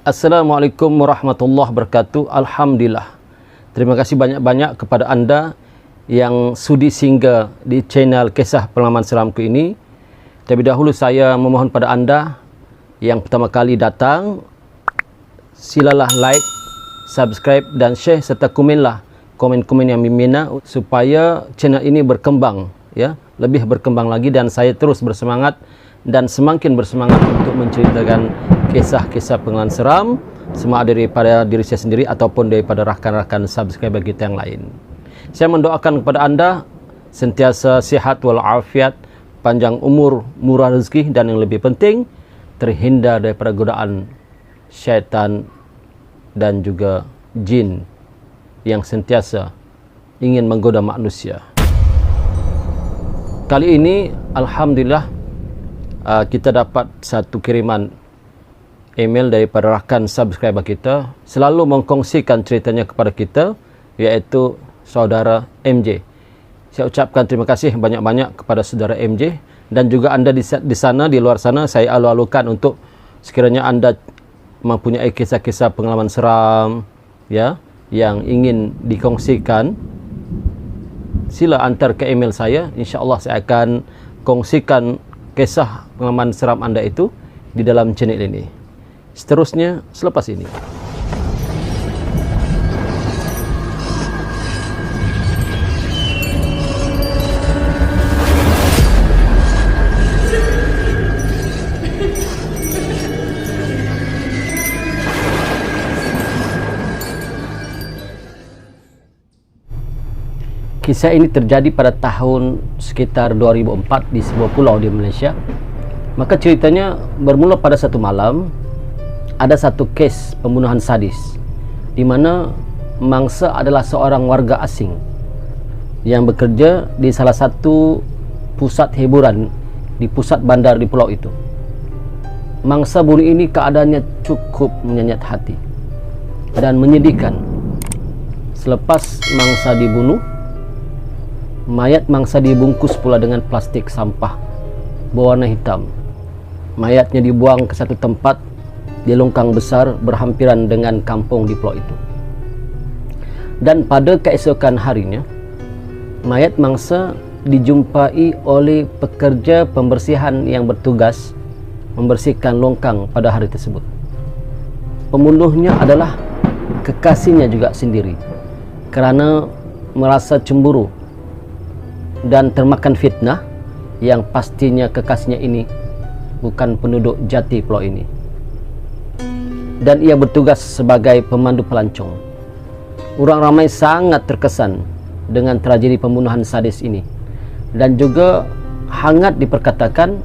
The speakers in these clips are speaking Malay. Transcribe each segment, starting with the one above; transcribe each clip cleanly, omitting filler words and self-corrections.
Assalamualaikum warahmatullahi wabarakatuh. Alhamdulillah. Terima kasih banyak-banyak kepada anda yang sudi singgah di channel Kisah Pengalaman Seramku ini. Terlebih dahulu saya memohon pada anda yang pertama kali datang, silalah like, subscribe dan share serta komenlah komen-komen yang memina supaya channel ini berkembang, ya, lebih berkembang lagi, dan saya terus bersemangat dan semakin bersemangat untuk menceritakan kisah-kisah pengalaman seram, sama ada daripada diri saya sendiri ataupun daripada rakan-rakan subscriber kita yang lain. Saya mendoakan kepada anda sentiasa sihat walafiat, panjang umur, murah rezeki, dan yang lebih penting terhindar daripada godaan syaitan dan juga jin yang sentiasa ingin menggoda manusia. Kali ini alhamdulillah kita dapat satu kiriman email daripada rakan subscriber kita, selalu mengkongsikan ceritanya kepada kita, iaitu saudara MJ. Saya ucapkan terima kasih banyak-banyak kepada saudara MJ, dan juga anda di sana, di luar sana, saya alu-alukan untuk sekiranya anda mempunyai kisah-kisah pengalaman seram, ya, yang ingin dikongsikan, sila hantar ke email saya. InsyaAllah saya akan kongsikan kisah pengalaman seram anda itu di dalam channel ini. Seterusnya selepas ini. Kisah ini terjadi pada tahun sekitar 2004 di sebuah pulau di Malaysia. Maka ceritanya bermula pada satu malam, ada satu kes pembunuhan sadis di mana mangsa adalah seorang warga asing yang bekerja di salah satu pusat hiburan di pusat bandar di pulau itu. Mangsa bunuh ini keadaannya cukup menyayat hati dan menyedihkan. Selepas mangsa dibunuh, mayat mangsa dibungkus pula dengan plastik sampah berwarna hitam. Mayatnya dibuang ke satu tempat di longkang besar berhampiran dengan kampung di pulau itu. Dan pada keesokan harinya, mayat mangsa dijumpai oleh pekerja pembersihan yang bertugas membersihkan longkang pada hari tersebut. Pembunuhnya adalah kekasihnya juga sendiri, kerana merasa cemburu dan termakan fitnah yang pastinya kekasihnya ini bukan penduduk jati pulau ini, dan ia bertugas sebagai pemandu pelancong. Orang ramai sangat terkesan dengan tragedi pembunuhan sadis ini, dan juga hangat diperkatakan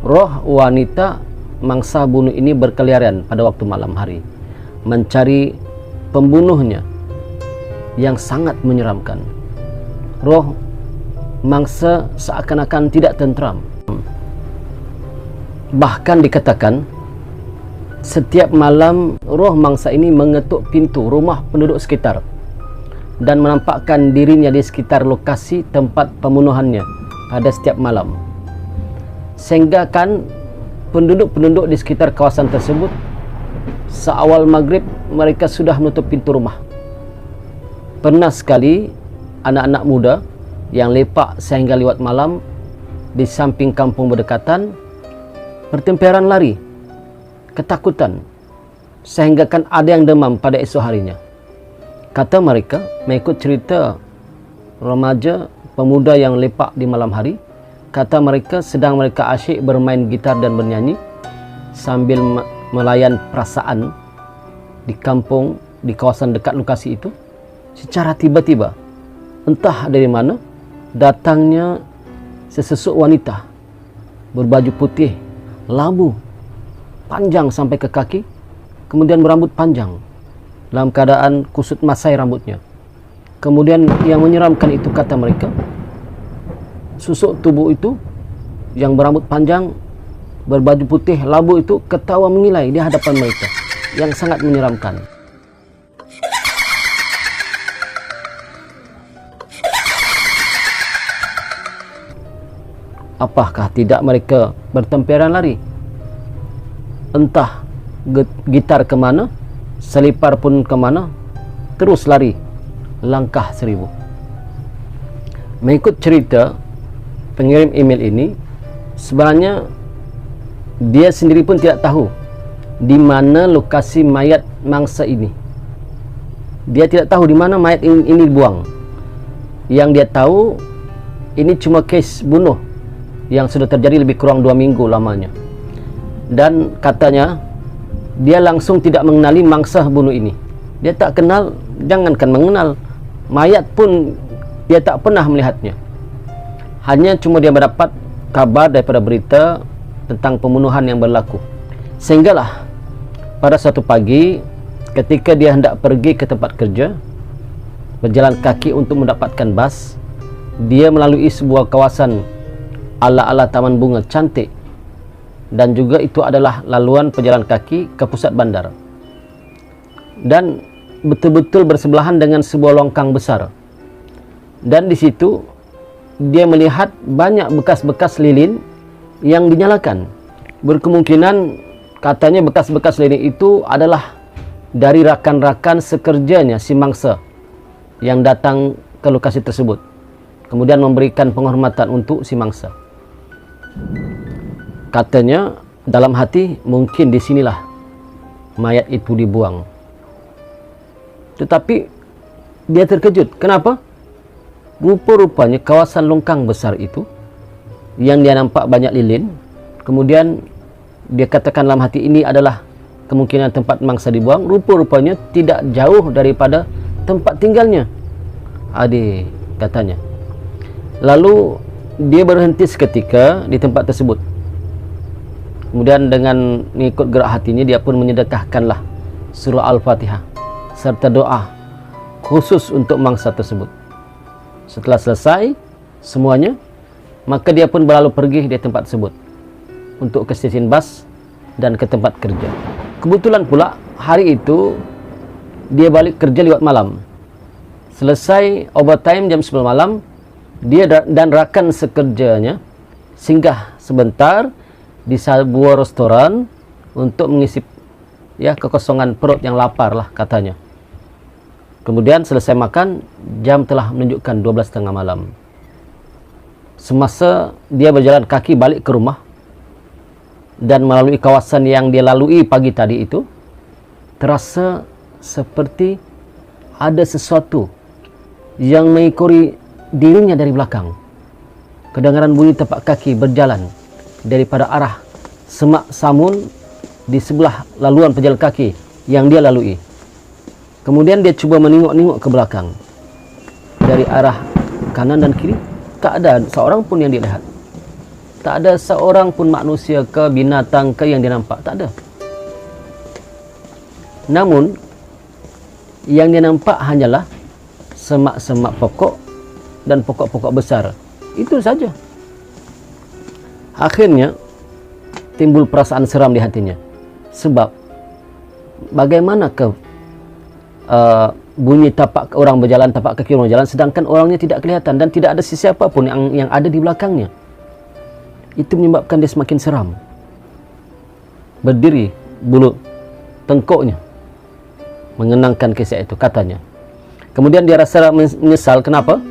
roh wanita mangsa bunuh ini berkeliaran pada waktu malam hari mencari pembunuhnya yang sangat menyeramkan. Roh mangsa seakan-akan tidak tentram. Bahkan dikatakan setiap malam roh mangsa ini mengetuk pintu rumah penduduk sekitar dan menampakkan dirinya di sekitar lokasi tempat pembunuhannya pada setiap malam, sehingga kan penduduk-penduduk di sekitar kawasan tersebut seawal maghrib mereka sudah menutup pintu rumah. Pernah sekali anak-anak muda yang lepak sehingga lewat malam di samping kampung berdekatan bertemperan lari ketakutan, sehingga kan ada yang demam pada esok harinya. Kata mereka, mengikut cerita remaja pemuda yang lepak di malam hari, kata mereka sedang mereka asyik bermain gitar dan bernyanyi sambil melayan perasaan di kampung di kawasan dekat lokasi itu. Secara tiba-tiba, entah dari mana datangnya sesosok wanita berbaju putih, labu, panjang sampai ke kaki, kemudian berambut panjang dalam keadaan kusut masai rambutnya. Kemudian yang menyeramkan itu, kata mereka, susuk tubuh itu yang berambut panjang, berbaju putih, labu itu ketawa mengilai di hadapan mereka, yang sangat menyeramkan. Apakah tidak mereka bertemperan lari? Entah gitar kemana, selipar pun kemana, terus lari langkah 1000. Mengikut cerita pengirim email ini, sebenarnya dia sendiri pun tidak tahu di mana lokasi mayat mangsa ini. Dia tidak tahu di mana mayat ini dibuang. Yang dia tahu, ini cuma kes bunuh yang sudah terjadi lebih kurang 2 minggu lamanya. Dan katanya dia langsung tidak mengenali mangsa bunuh ini. Dia tak kenal, jangankan mengenal, mayat pun dia tak pernah melihatnya. Hanya cuma dia mendapat kabar daripada berita tentang pembunuhan yang berlaku. Sehinggalah pada suatu pagi, ketika dia hendak pergi ke tempat kerja, berjalan kaki untuk mendapatkan bas, dia melalui sebuah kawasan ala-ala taman bunga cantik, dan juga itu adalah laluan pejalan kaki ke pusat bandar, dan betul-betul bersebelahan dengan sebuah longkang besar. Dan di situ dia melihat banyak bekas-bekas lilin yang dinyalakan. Berkemungkinan katanya bekas-bekas lilin itu adalah dari rakan-rakan sekerjanya si mangsa yang datang ke lokasi tersebut, kemudian memberikan penghormatan untuk si mangsa. Katanya dalam hati, mungkin di sinilah mayat itu dibuang. Tetapi dia terkejut. Kenapa? Rupa-rupanya kawasan longkang besar itu yang dia nampak banyak lilin, kemudian dia katakan dalam hati, ini adalah kemungkinan tempat mangsa dibuang. Rupa-rupanya tidak jauh daripada tempat tinggalnya. Adik, katanya. Lalu dia berhenti seketika di tempat tersebut. Kemudian dengan mengikut gerak hatinya, dia pun menyedekahkanlah surah Al-Fatihah serta doa khusus untuk mangsa tersebut. Setelah selesai semuanya, maka dia pun berlalu pergi di tempat tersebut untuk ke stesen bas dan ke tempat kerja. Kebetulan pula hari itu dia balik kerja lewat malam. Selesai overtime jam 10 malam, dia dan rakan sekerjanya singgah sebentar di sebuah restoran untuk mengisi kekosongan perut yang lapar lah katanya. Kemudian selesai makan, jam telah menunjukkan 12:30 malam. Semasa dia berjalan kaki balik ke rumah dan melalui kawasan yang dia lalui pagi tadi itu, terasa seperti ada sesuatu yang mengikuti dirinya dari belakang. Kedengaran bunyi tapak kaki berjalan daripada arah semak samun di sebelah laluan pejalan kaki yang dia lalui. Kemudian dia cuba menengok-nengok ke belakang. Dari arah kanan dan kiri, tak ada seorang pun yang dia lihat. Tak ada seorang pun manusia ke binatang ke yang dia nampak. Tak ada. Namun yang dia nampak hanyalah semak-semak pokok dan pokok-pokok besar. Itu saja. Akhirnya timbul perasaan seram di hatinya. Sebab bagaimanakah bunyi tapak orang berjalan, tapak kaki orang berjalan, sedangkan orangnya tidak kelihatan dan tidak ada sesiapa pun yang ada di belakangnya. Itu menyebabkan dia semakin seram. Berdiri, bulu tengkuknya mengenangkan kisah itu, katanya. Kemudian dia rasa menyesal. Kenapa?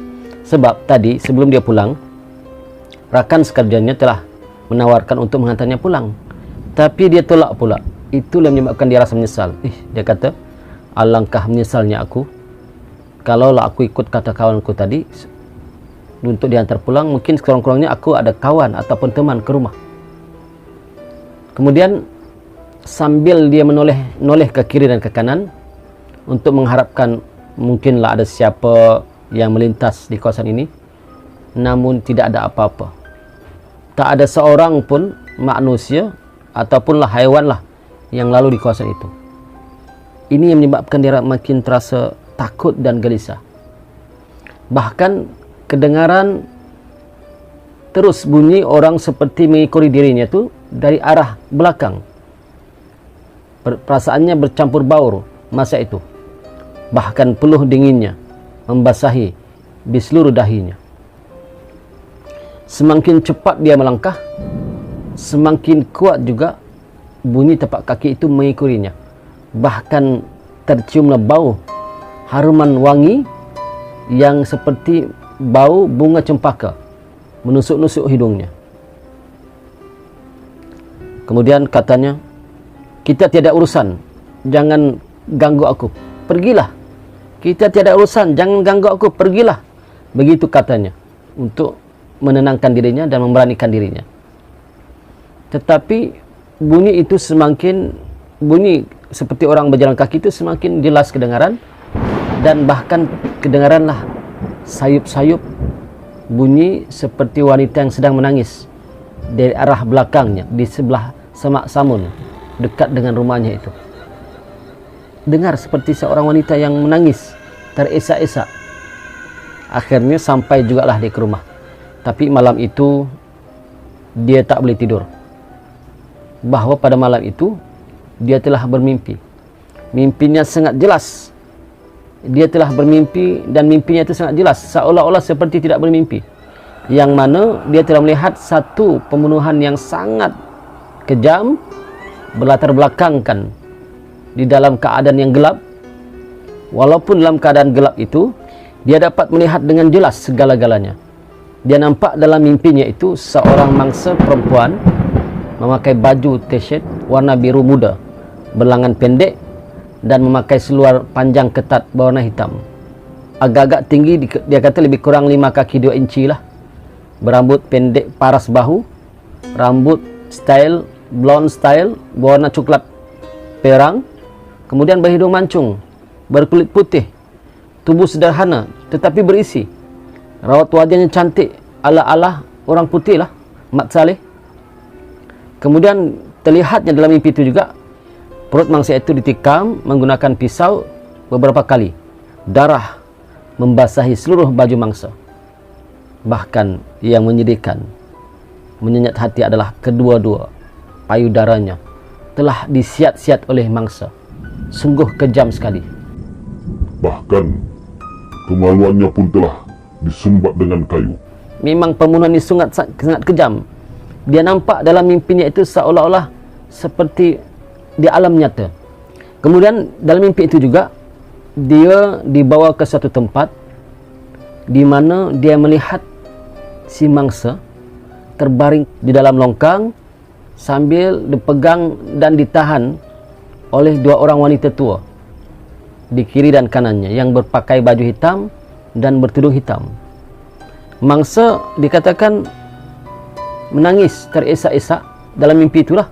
Sebab tadi sebelum dia pulang, rakan sekerjanya telah menawarkan untuk mengantarnya pulang, tapi dia tolak pula. Itulah yang menyebabkan dia rasa menyesal. Dia kata, alangkah menyesalnya aku kalaulah aku ikut kata kawanku tadi untuk diantar pulang. Mungkin sekurang-kurangnya aku ada kawan ataupun teman ke rumah. Kemudian sambil dia menoleh ke kiri dan ke kanan untuk mengharapkan mungkinlah ada siapa yang melintas di kawasan ini, namun tidak ada apa-apa. Tak ada seorang pun manusia ataupun haiwan yang lalu di kawasan itu. Ini yang menyebabkan dia makin terasa takut dan gelisah. Bahkan kedengaran terus bunyi orang seperti mengikuti dirinya itu dari arah belakang. Perasaannya bercampur baur masa itu. Bahkan peluh dinginnya membasahi di seluruh dahinya. Semakin cepat dia melangkah, semakin kuat juga bunyi tapak kaki itu mengikutinya. Bahkan terciumlah bau haruman wangi yang seperti bau bunga cempaka menusuk-nusuk hidungnya. Kemudian katanya, kita tiada urusan, jangan ganggu aku, pergilah. Kita tiada urusan, jangan ganggu aku, pergilah. Begitu katanya, untuk menenangkan dirinya dan memberanikan dirinya. Tetapi bunyi itu semakin, bunyi seperti orang berjalan kaki itu semakin jelas kedengaran, dan bahkan kedengaranlah sayup-sayup bunyi seperti wanita yang sedang menangis dari arah belakangnya, di sebelah semak samun dekat dengan rumahnya itu. Dengar seperti seorang wanita yang menangis teresak-esak. Akhirnya sampai jugalah dia ke rumah. Tapi malam itu dia tak boleh tidur. Bahawa pada malam itu dia telah bermimpi. Mimpinya sangat jelas. Dia telah bermimpi dan mimpinya itu sangat jelas, seolah-olah seperti tidak bermimpi. Yang mana dia telah melihat satu pembunuhan yang sangat kejam berlatar belakangkan di dalam keadaan yang gelap. Walaupun dalam keadaan gelap itu dia dapat melihat dengan jelas segala-galanya. Dia nampak dalam mimpinya itu seorang mangsa perempuan memakai baju t-shirt warna biru muda, berlengan pendek, dan memakai seluar panjang ketat berwarna hitam. Agak-agak tinggi, dia kata lebih kurang 5 kaki 2 inci lah. Berambut pendek paras bahu, rambut style blonde style berwarna coklat perang, kemudian berhidung mancung, berkulit putih, tubuh sederhana tetapi berisi, rawat wajahnya cantik ala-ala orang putih lah, Mat Saleh. Kemudian terlihatnya dalam mimpi itu juga perut mangsa itu ditikam menggunakan pisau beberapa kali. Darah membasahi seluruh baju mangsa. Bahkan yang menyedihkan, menyengat hati adalah kedua-dua payudaranya telah disiat-siat oleh mangsa. Sungguh kejam sekali. Bahkan kemaluannya pun telah disumbat dengan kayu. Memang pembunuhan ini sangat kejam. Dia nampak dalam mimpinya itu seolah-olah seperti di alam nyata. Kemudian dalam mimpi itu juga dia dibawa ke suatu tempat di mana dia melihat si mangsa terbaring di dalam longkang sambil dipegang dan ditahan oleh 2 orang wanita tua di kiri dan kanannya yang berpakai baju hitam dan bertudung hitam. Mangsa dikatakan menangis teresak-esak dalam mimpi itulah.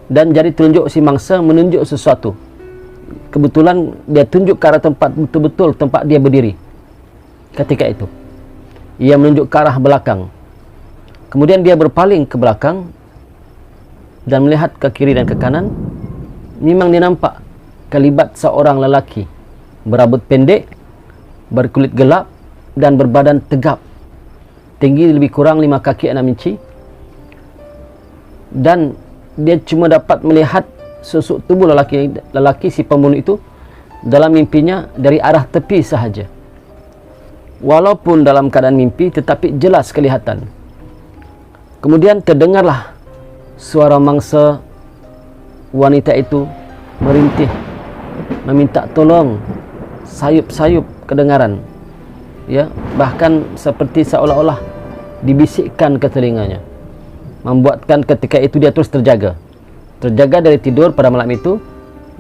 Dan jari telunjuk si mangsa menunjuk sesuatu. Kebetulan dia tunjuk ke arah tempat betul-betul tempat dia berdiri ketika itu. Ia menunjuk ke arah belakang. Kemudian dia berpaling ke belakang dan melihat ke kiri dan ke kanan. Memang dia nampak kelibat seorang lelaki berambut pendek, berkulit gelap dan berbadan tegap, tinggi lebih kurang 5 kaki 6 inci. Dan dia cuma dapat melihat susuk tubuh lelaki si pembunuh itu dalam mimpinya dari arah tepi sahaja. Walaupun dalam keadaan mimpi tetapi jelas kelihatan. Kemudian terdengarlah suara mangsa wanita itu merintih, meminta tolong, sayup-sayup kedengaran. Ya, bahkan seperti seolah-olah dibisikkan ke telinganya. Membuatkan ketika itu dia terus terjaga dari tidur pada malam itu.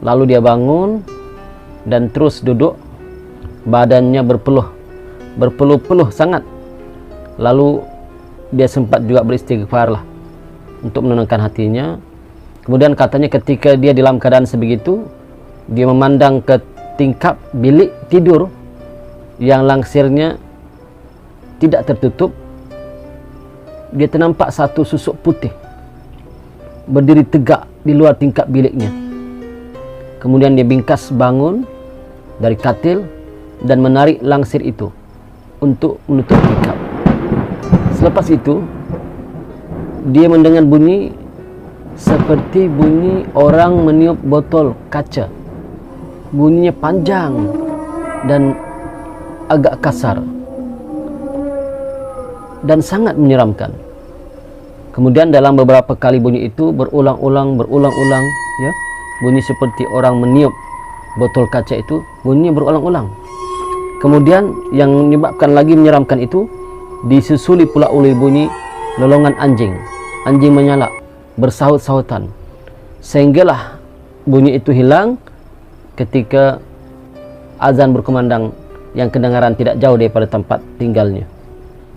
Lalu dia bangun dan terus duduk, badannya berpeluh-peluh sangat. Lalu dia sempat juga beristighfar lah untuk menenangkan hatinya. Kemudian katanya ketika dia dalam keadaan sebegitu, dia memandang ke tingkap bilik tidur yang langsirnya tidak tertutup. Dia ternampak satu susuk putih berdiri tegak di luar tingkap biliknya. Kemudian dia bingkas bangun dari katil dan menarik langsir itu untuk menutup tingkap. Selepas itu dia mendengar bunyi seperti bunyi orang meniup botol kaca. Bunyinya panjang dan agak kasar dan sangat menyeramkan. Kemudian dalam beberapa kali bunyi itu berulang-ulang ya, bunyi seperti orang meniup botol kaca itu, bunyi berulang-ulang. Kemudian yang menyebabkan lagi menyeramkan itu disusuli pula oleh bunyi lolongan anjing menyalak bersahut-sahutan, sehinggalah bunyi itu hilang ketika azan berkumandang yang kedengaran tidak jauh daripada tempat tinggalnya.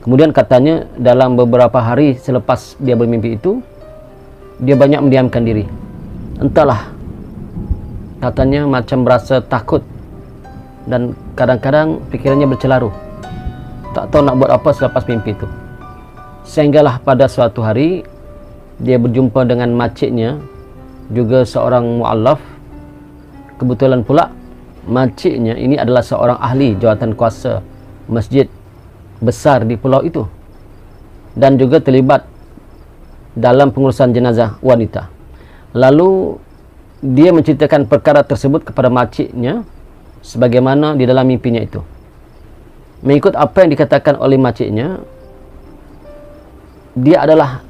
Kemudian katanya dalam beberapa hari selepas dia bermimpi itu, dia banyak mendiamkan diri. Entahlah, katanya macam berasa takut dan kadang-kadang pikirannya bercelaru, tak tahu nak buat apa selepas mimpi itu. Sehinggalah pada suatu hari dia berjumpa dengan makciknya, juga seorang mu'allaf. Kebetulan pula makciknya ini adalah seorang ahli jawatan kuasa masjid besar di pulau itu, dan juga terlibat dalam pengurusan jenazah wanita. Lalu dia menceritakan perkara tersebut kepada makciknya sebagaimana di dalam mimpinya itu. Mengikut apa yang dikatakan oleh makciknya, dia adalah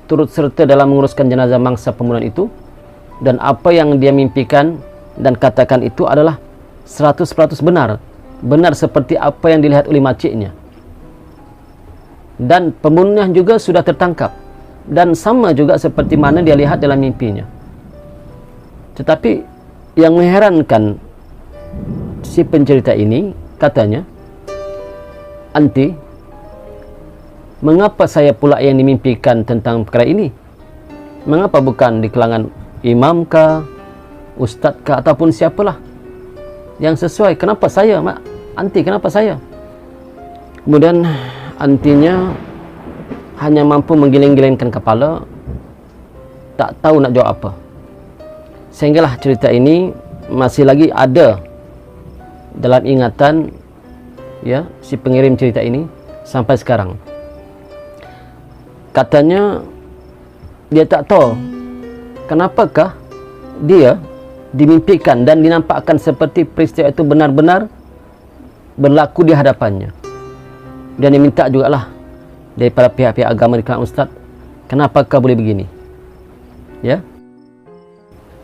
turut serta dalam menguruskan jenazah mangsa pembunuhan itu, dan apa yang dia mimpikan dan katakan itu adalah 100% benar seperti apa yang dilihat oleh makciknya. Dan pembunuhnya juga sudah tertangkap, dan sama juga seperti mana dia lihat dalam mimpinya. Tetapi yang mengherankan si pencerita ini, katanya, "Anti, mengapa saya pula yang dimimpikan tentang perkara ini? Mengapa bukan di kalangan imam kah, ustaz kah, ataupun siapalah yang sesuai? Kenapa saya, Mak? Anti, kenapa saya?" Kemudian antinya hanya mampu menggiling-gilingkan kepala, tak tahu nak jawab apa. Sehinggalah cerita ini masih lagi ada dalam ingatan ya si pengirim cerita ini sampai sekarang. Katanya dia tak tahu kenapakah dia dimimpikan dan dinampakkan seperti peristiwa itu benar-benar berlaku di hadapannya. Dan dia minta jugalah daripada pihak-pihak agama di kalangan ustaz, kenapakah boleh begini? Ya.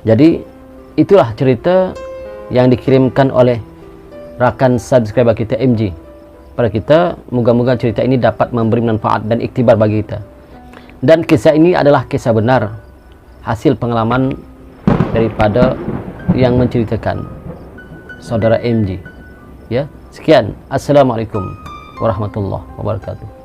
Jadi itulah cerita yang dikirimkan oleh rakan subscriber kita MG pada kita. Moga-moga cerita ini dapat memberi manfaat dan iktibar bagi kita. Dan kisah ini adalah kisah benar, hasil pengalaman daripada yang menceritakan saudara MG. Ya, sekian. Assalamualaikum warahmatullahi wabarakatuh.